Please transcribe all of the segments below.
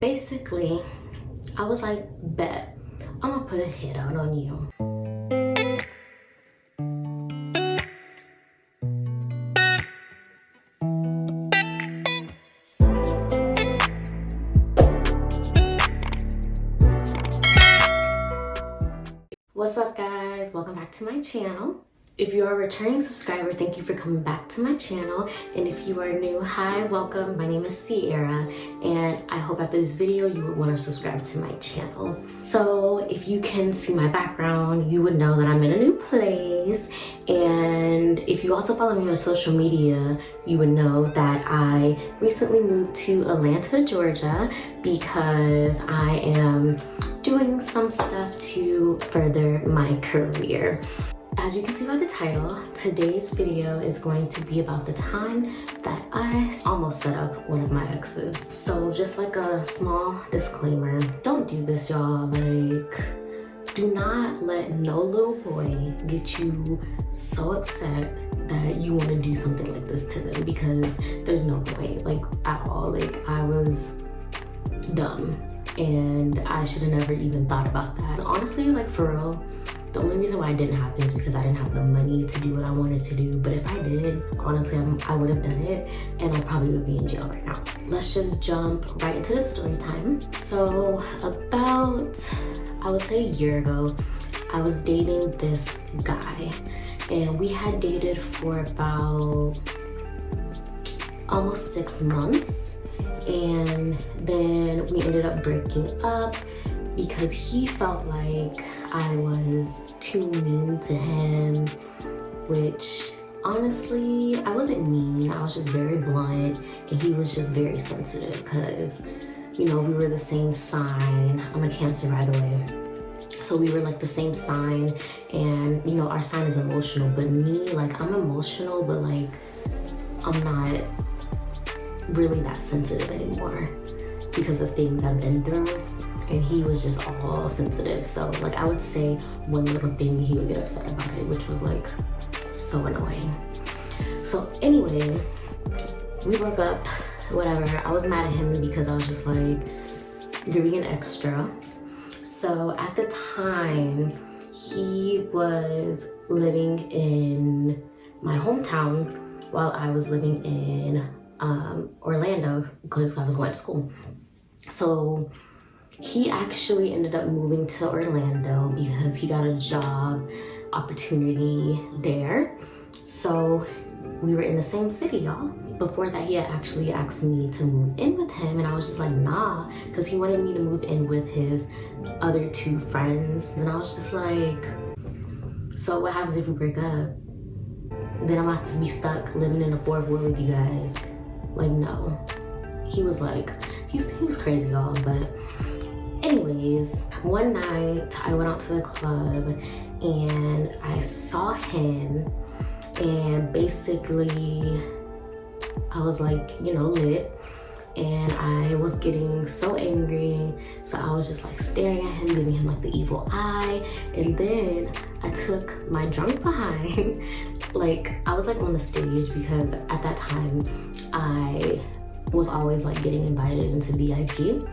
Basically, I was like, bet, I'm gonna put a hit out on you. What's up guys, welcome back to my channel. If you are a returning subscriber, thank you for coming back to my channel. And if you are new, hi, welcome. My name is Cierra, and I hope after this video you would want to subscribe to my channel. So if you can see my background, you would know that I'm in a new place. And if you also follow me on social media, you would know that I recently moved to Atlanta, Georgia, because I am doing some stuff to further my career. As you can see by the title, today's video is going to be about the time that I almost set up one of my exes. So just like a small disclaimer, don't do this, y'all. Like, do not let no little boy get you so upset that you want to do something like this to them, because there's no point, like, at all. Like, I was dumb and I should have never even thought about that. Honestly, like, for real, the only reason why it didn't happen is because I didn't have the money to do what I wanted to do. But if I did, honestly, I would have done it, and I probably would be in jail right now. Let's just jump right into the story time. So about, I would say a year ago, I was dating this guy, and we had dated for about almost 6 months. And then we ended up breaking up because he felt like I was too mean to him, which honestly, I wasn't mean. I was just very blunt, and he was just very sensitive because, you know, we were the same sign. I'm a Cancer, by the way. So we were like the same sign, and you know, our sign is emotional, but me, like, I'm emotional, but like, I'm not really that sensitive anymore because of things I've been through. And he was just all sensitive. So like, I would say one little thing, he would get upset about it, which was like so annoying. So anyway, we broke up, whatever. I was mad at him because I was just like, you're being extra. So at the time, he was living in my hometown while I was living in Orlando because I was going to school. So he actually ended up moving to Orlando because he got a job opportunity there. So we were in the same city, y'all. Before that, he had actually asked me to move in with him, and I was just like, nah, because he wanted me to move in with his other 2 friends. And I was just like, so what happens if we break up? Then I'm gonna have to be stuck living in a 4th ward with you guys. Like, no. He was like, he was crazy, y'all. But anyways, one night I went out to the club and I saw him, and basically I was like, you know, lit, and I was getting so angry. So I was just like staring at him, giving him like the evil eye. And then I took my drunk behind, like, I was like on the stage because at that time I was always like getting invited into VIP.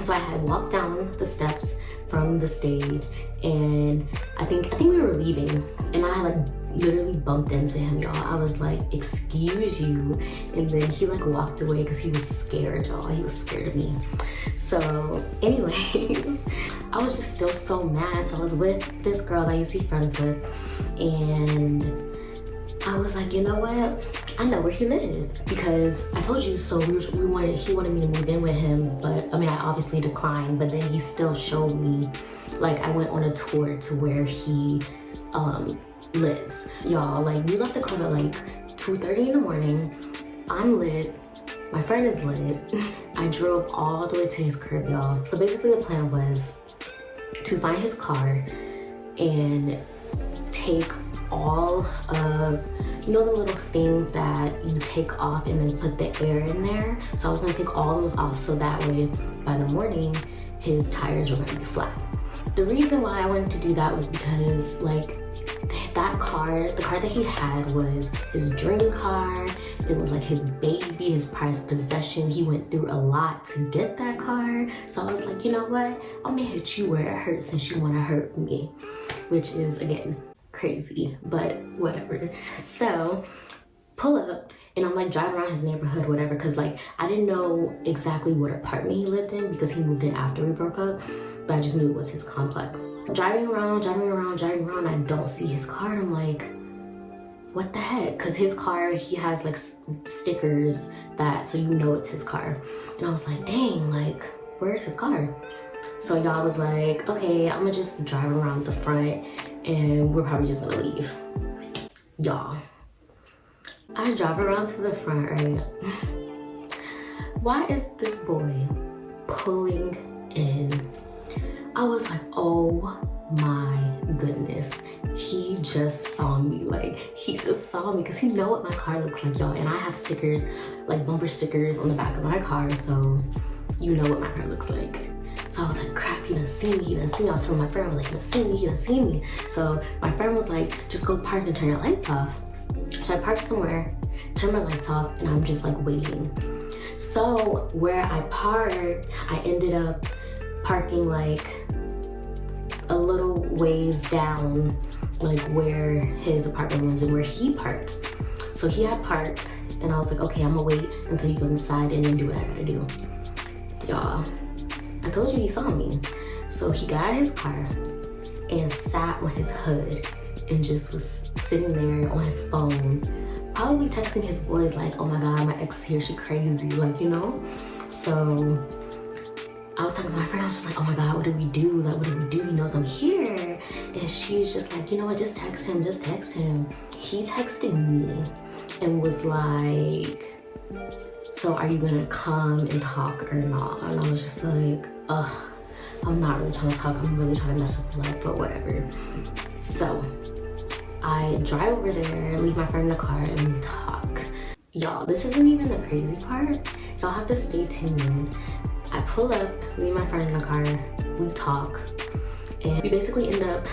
So I had walked down the steps from the stage, and I think we were leaving, and I like literally bumped into him, y'all. I was like, excuse you. And then he like walked away because he was scared, y'all. He was scared of me. So anyways, I was just still so mad. So I was with this girl that I used to be friends with, and I was like, you know what? I know where he lived because I told you. So he wanted me to move in with him, but I mean, I obviously declined. But then he still showed me, like, I went on a tour to where he lives, y'all. Like, we left the club at like 2:30 in the morning. I'm lit. My friend is lit. I drove all the way to his crib, y'all. So basically, the plan was to find his car and take all of, you know, the little things that you take off and then put the air in there. So I was gonna take all those off so that way by the morning his tires were gonna be flat. The reason why I wanted to do that was because, like, that car, the car that he had was his dream car. It was like his baby, his prized possession. He went through a lot to get that car. So I was like, you know what? I'm gonna hit you where it hurts since you wanna hurt me. Which is, again, crazy, but whatever. So, pull up, and I'm like driving around his neighborhood, whatever, because like I didn't know exactly what apartment he lived in because he moved in after we broke up, but I just knew it was his complex. Driving around, I don't see his car, and I'm like, what the heck? Because his car, he has like stickers that, so you know it's his car. And I was like, dang, like, where's his car? So y'all was like, okay, I'm gonna just drive around the front and we're probably just gonna leave. Y'all, I drive around to the front, right? Why is this boy pulling in? I was like, oh my goodness. He just saw me, like, he just saw me because he know what my car looks like, y'all. And I have stickers, like bumper stickers on the back of my car, so you know what my car looks like. So I was like, crap, he done seen me, he done seen me. I was telling my friend, I was like, he done seen me, he done seen me. So my friend was like, just go park and turn your lights off. So I parked somewhere, turn my lights off, and I'm just like waiting. So where I parked, I ended up parking like a little ways down, like where his apartment was and where he parked. So he had parked, and I was like, okay, I'm gonna wait until he goes inside and then do what I gotta do. Y'all, I told you he saw me. So he got out of his car and sat on his hood and just was sitting there on his phone, probably texting his boys like, oh my God, my ex here, she crazy, like, you know? So I was talking to my friend, I was just like, oh my God, what do we do? Like, what do we do? He knows I'm here. And she's just like, you know what, just text him, just text him. He texted me and was like, so are you gonna come and talk or not? And I was just like, I'm not really trying to talk, I'm really trying to mess up life, but whatever. So I drive over there, leave my friend in the car, and we talk. Y'all, this isn't even the crazy part. Y'all have to stay tuned. I pull up, leave my friend in the car, we talk, and we basically end up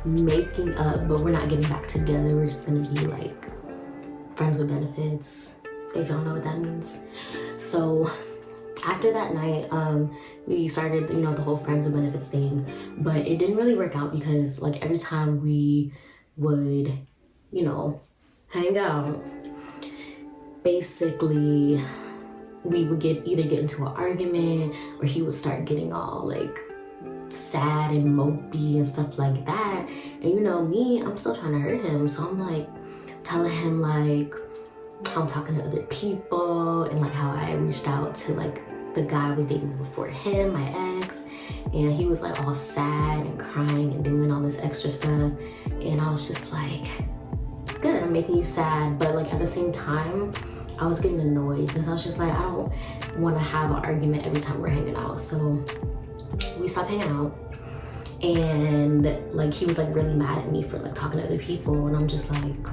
making up, but we're not getting back together. We're just gonna be like friends with benefits, if y'all know what that means. So after that night, we started, you know, the whole friends with benefits thing, but it didn't really work out because like every time we would, you know, hang out, basically we would either get into an argument or he would start getting all like sad and mopey and stuff like that. And you know me, I'm still trying to hurt him, so I'm like telling him like how I'm talking to other people and like how I reached out to like the guy I was dating before him, my ex, and he was like all sad and crying and doing all this extra stuff. And I was just like, good, I'm making you sad, but like at the same time I was getting annoyed because I was just like, I don't want to have an argument every time we're hanging out. So we stopped hanging out, and like he was like really mad at me for like talking to other people, and I'm just like,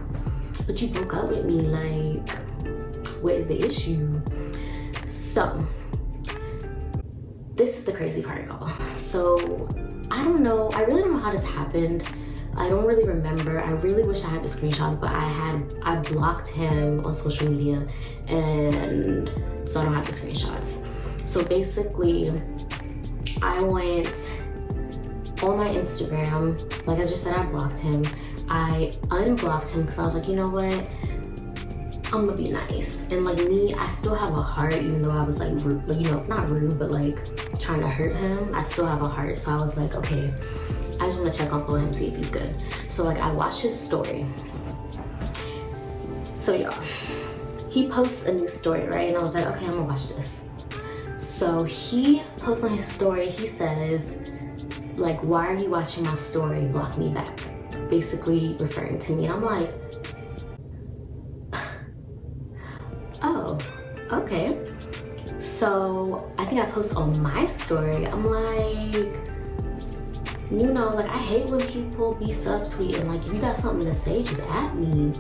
but you broke up with me, like what is the issue? So this is the crazy part, y'all. So I don't know, I really don't know how this happened. I don't really remember. I really wish I had the screenshots, but I blocked him on social media, and so I don't have the screenshots. So basically, I went on my Instagram, like I just said, I blocked him. I unblocked him because I was like, you know what? I'm gonna be nice. And like me, I still have a heart, even though I was like, rude, like, you know, not rude, but like trying to hurt him. I still have a heart. So I was like, okay, I just want to check up on him, see if he's good. So like I watched his story. So y'all, he posts a new story, right? And I was like, okay, I'm gonna watch this. So he posts on his story, he says, like, why are you watching my story? Block me back. Basically referring to me. And I'm like, oh, okay. So I think I post on my story, I'm like, you know, like I hate when people be subtweeting, like if you got something to say, just at me.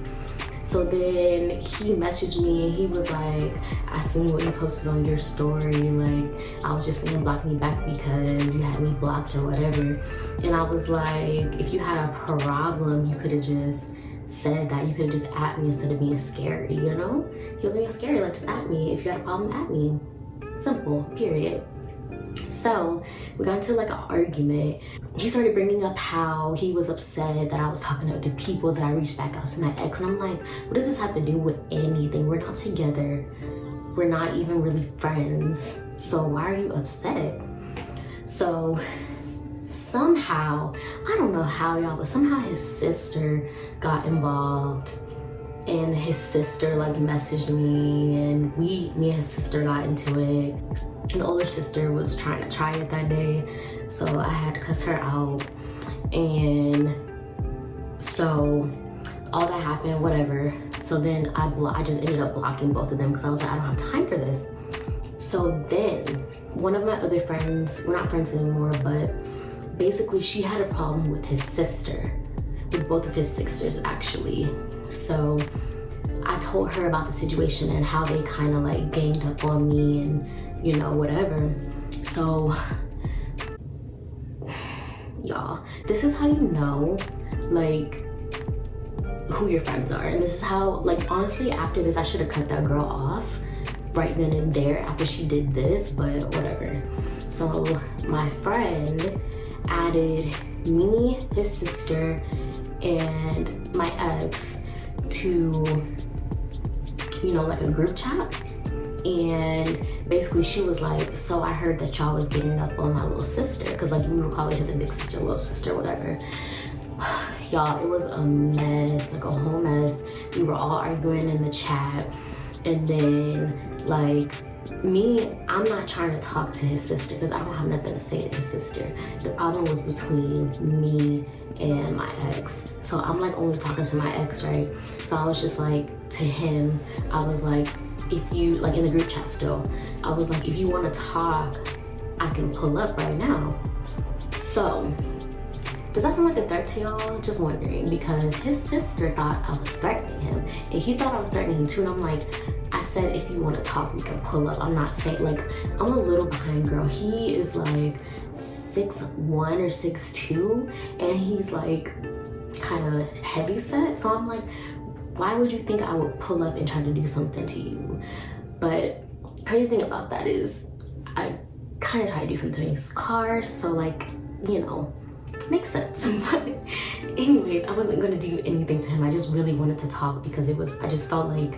So then he messaged me and he was like, I seen what you posted on your story. Like, I was just saying block me back because you had me blocked or whatever. And I was like, if you had a problem, you could have just said that. You could have just at me instead of being scary, you know? He was being scary, like, just at me. If you had a problem, at me. Simple, period. So we got into like an argument. He started bringing up how he was upset that I was talking to other people, that I reached back out to my ex. And I'm like, what does this have to do with anything? We're not together. We're not even really friends. So why are you upset? So somehow, I don't know how, y'all, but somehow his sister got involved. And his sister like messaged me, and me and his sister got into it. And the older sister was trying to try it that day, so I had to cuss her out. And so all that happened, whatever. So then I just ended up blocking both of them because I was like, I don't have time for this. So then one of my other friends, we're not friends anymore, but basically she had a problem with his sister, with both of his sisters actually. So I told her about the situation and how they kind of like ganged up on me and, you know, whatever. So y'all, this is how you know like who your friends are. And this is how, like, honestly, after this I should have cut that girl off right then and there after she did this, but whatever. So my friend added me, his sister, and my ex to, you know, like a group chat. And basically she was like, so I heard that y'all was getting up on my little sister, because like we would call each other big sister, little sister, whatever. Y'all, it was a mess, like a whole mess. We were all arguing in the chat. And then like me, I'm not trying to talk to his sister because I don't have nothing to say to his sister. The problem was between me and my ex. So I'm like only talking to my ex, right? So I was just like, to him, I was like, if you, like in the group chat still, I was like, if you want to talk, I can pull up right now. So does that sound like a threat to y'all? Just wondering, because his sister thought I was threatening him and he thought I was threatening him too. And I'm like, I said, if you want to talk, we can pull up. I'm not saying, like, I'm a little behind girl. He is like 6'1" or 6'2", and he's like kind of heavy set. So I'm like, why would you think I would pull up and try to do something to you? But crazy thing about that is I kind of tried to do something to his car. So like, you know, makes sense. But anyways, I wasn't gonna do anything to him. I just really wanted to talk because it was, I just felt like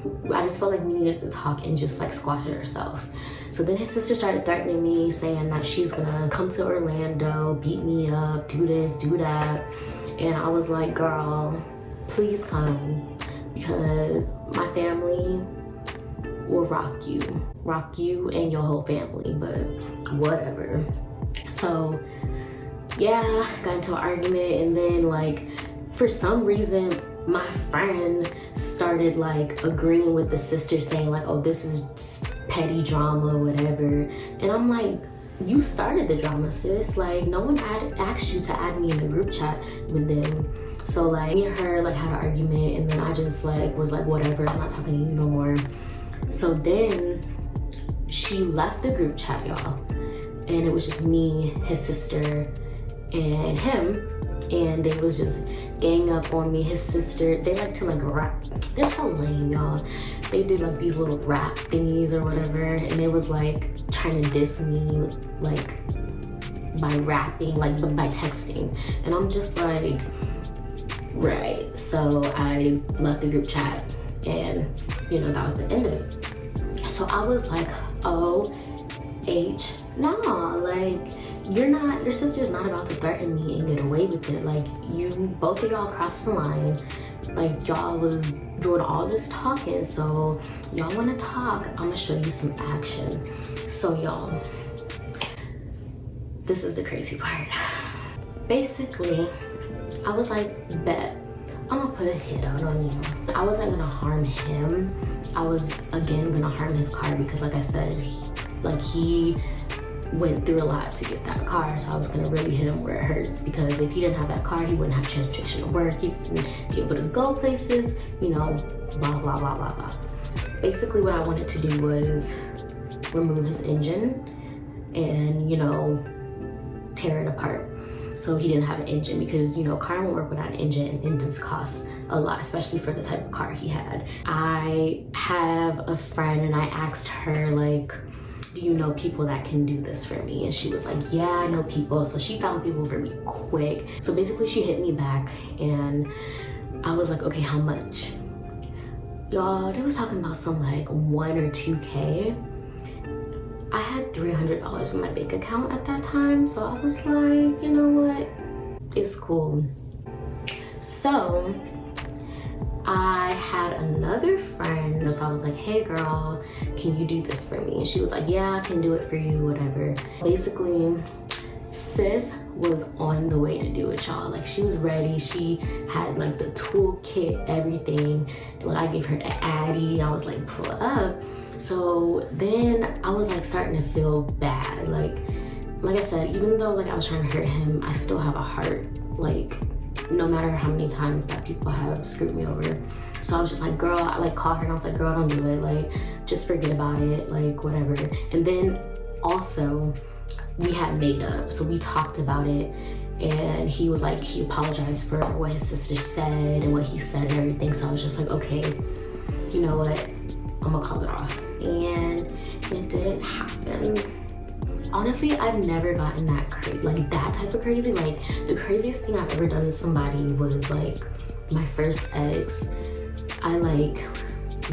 we needed to talk and just like squash it ourselves. So then his sister started threatening me, saying that she's gonna come to Orlando, beat me up, do this, do that. And I was like, girl, please come, because my family will rock you and your whole family, but whatever. So yeah, got into an argument, and then like for some reason my friend started like agreeing with the sister, saying like, oh, this is petty drama, whatever. And I'm like, you started the drama, sis. Like, no one asked you to add me in the group chat with them. So like me and her like had an argument, and then I just like was like, whatever, I'm not talking to you no more. So then she left the group chat, y'all, and it was just me, his sister, and him, and they was just gang up on me. His sister, they like to like rap. They're so lame, y'all. They did like these little rap thingies or whatever, and it was like trying to diss me like by rapping, like by texting. And I'm just like, right. So I left the group chat, and you know, that was the end of it. So I was like, oh, nah, like, your sister's not about to threaten me and get away with it. Like, both of y'all crossed the line. Like, y'all was doing all this talking, so y'all wanna talk, I'm gonna show you some action. So y'all, this is the crazy part. Basically, I was like, bet, I'm gonna put a hit out on you. I wasn't gonna harm him. I was, again, gonna harm his car because, like I said, he went through a lot to get that car, so I was gonna really hit him where it hurt, because if he didn't have that car, he wouldn't have transportation to work, he wouldn't be able to go places, you know, blah, blah, blah, blah, blah. Basically what I wanted to do was remove his engine and, you know, tear it apart. So he didn't have an engine, because, you know, car won't work without an engine, and engines cost a lot, especially for the type of car he had. I have a friend and I asked her, like, do you know people that can do this for me? And she was like, yeah, I know people. So she found people for me quick. So basically she hit me back and I was like, okay, how much? Y'all, they was talking about some like 1 or 2K. I had $300 in my bank account at that time. So I was like, you know what? It's cool. So I had another friend, so I was like, hey girl, can you do this for me? And she was like, yeah, I can do it for you, whatever. Basically, sis was on the way to do it, y'all. Like, she was ready. She had like the toolkit, everything. Like, I gave her the Addy. I was like, pull up. So then I was like starting to feel bad. Like I said, even though like I was trying to hurt him, I still have a heart. Like, no matter how many times that people have screwed me over. So I was just like, girl, I like called her and I was like, girl, don't do it. Like, just forget about it, like whatever. And then also we had made up, so we talked about it, and he was like, he apologized for what his sister said and what he said and everything. So I was just like, okay, you know what, I'm gonna call it off. And it didn't happen. Honestly, I've never gotten that crazy, like that type of crazy. Like, the craziest thing I've ever done to somebody was like my first ex. I like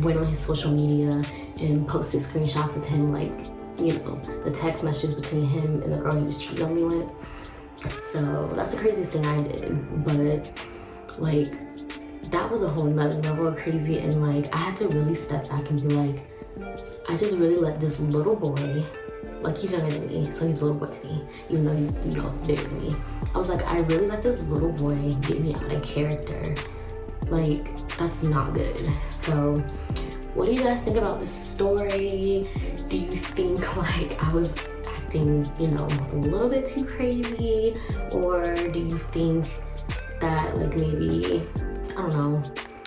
went on his social media and posted screenshots of him, like, you know, the text messages between him and the girl he was cheating on me with. So that's the craziest thing I did. But like, that was a whole nother level of crazy. And like, I had to really step back and be like, I just really let this little boy, like, he's younger than me, so he's a little boy to me, even though he's, you know, bigger than me. I was like, I really let this little boy get me out of character. Like, that's not good. So what do you guys think about this story? Do you think like I was acting, you know, a little bit too crazy? Or do you think that like maybe, I don't know,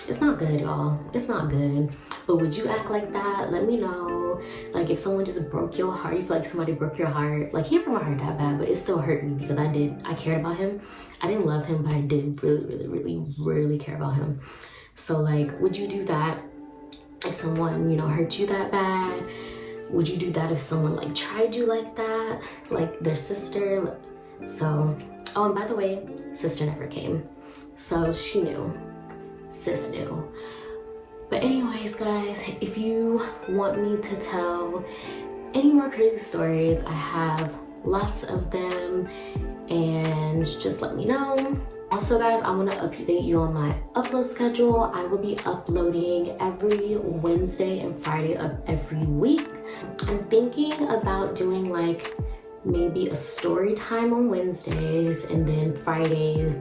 it's not good, y'all. It's not good. But would you act like that? Let me know. Like, if someone just broke your heart, you feel like somebody broke your heart. Like, he didn't break my heart that bad, but it still hurt me because I cared about him. I didn't love him, but I did really care about him. So like, would you do that if someone, you know, hurt you that bad? Would you do that if someone like tried you like that? Like their sister? So, oh, and by the way, sister never came. So she knew. Sis knew. But anyways, guys, if you want me to tell any more crazy stories, I have lots of them, and just let me know. Also, guys, I want to update you on my upload schedule. I will be uploading every Wednesday and Friday of every week. I'm thinking about doing like maybe a story time on Wednesdays, and then Fridays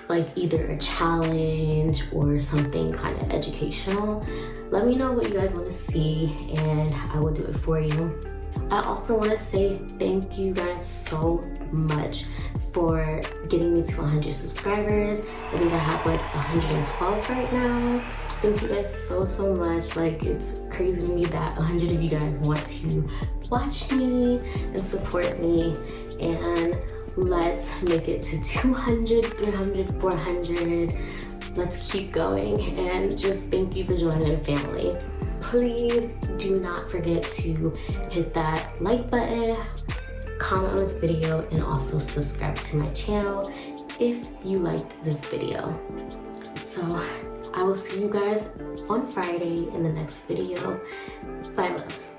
like either a challenge or something kind of educational. Let me know what you guys want to see and I will do it for you. I also want to say thank you guys so much for getting me to 100 subscribers. I think I have like 112 right now. Thank you guys so much. Like, it's crazy to me that 100 of you guys want to watch me and support me. And let's make it to 200, 300, 400. Let's keep going, and just thank you for joining the family. Please do not forget to hit that like button, comment on this video, and also subscribe to my channel if you liked this video. So I will see you guys on Friday in the next video. Bye, loves.